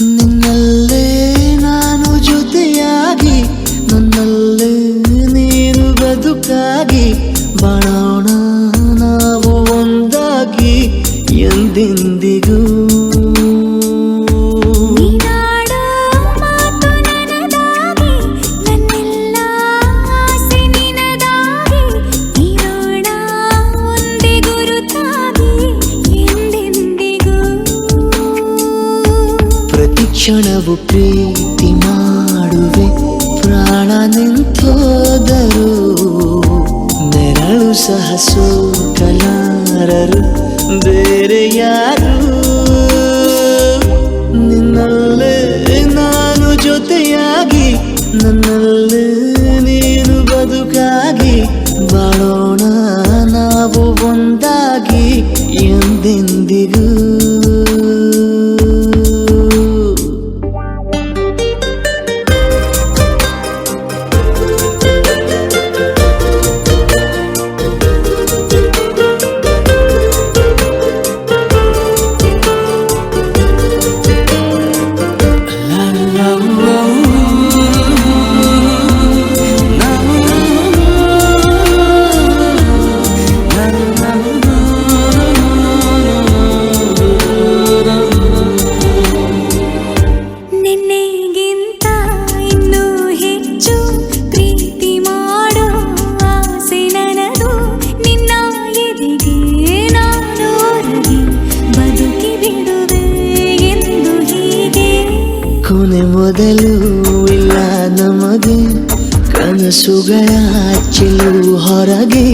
ನಿನ್ನಲ್ಲೇ ನಾನು ಜೊತೆಯಾಗಿ ನನ್ನಲ್ಲೇ ನೀನು ಬದುಕಾಗಿ ಬಾಳೋಣ ನಾವು ಒಂದಾಗಿ ಎಂದೆಂದಿಗೂ ಕ್ಷಣವು ಪ್ರೀತಿ ಮಾಡುವೆ ಪ್ರಾಣ ನಿಂತೋದರು ನೆರಳು ಸಹ ಸೋಕಲಾರರು ಬೇರೆ ಯಾರು ನಿನ್ನಲ್ಲೇ ನಾನು ಜೊತೆಯಾಗಿ ನನ್ನಲ್ಲೇ ನೀನು ಬದುಕಾಗಿ ಬಾಳೋಣ ನಾವು ಒಂದಾಗಿ ಎಂದೆಂದಿಗೂ ಕೊನೆ ಮೊದಲು ಇಲ್ಲ ನಮಗೆ ಕನಸುಗಳ ಚೆಲ್ಲು ಹೊರಗೆ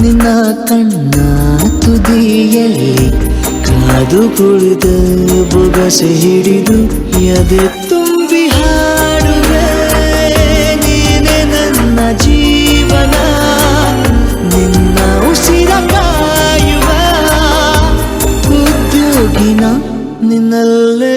ನಿನ್ನ ಕಣ್ಣ ತುದಿಯಲ್ಲಿ ಕಾದು ಕುಳಿತ ಬೊಗಸೆ ಹಿಡಿದು ಎದೆ ತುಂಬಿ ಹಾಡುವೆ ನೀನೆ ನನ್ನ ಜೀವನ ನಿನ್ನ ಉಸಿರ ಕಾಯುವ ಉದ್ಯೋಗಿನ ನಿನ್ನಲ್ಲೇ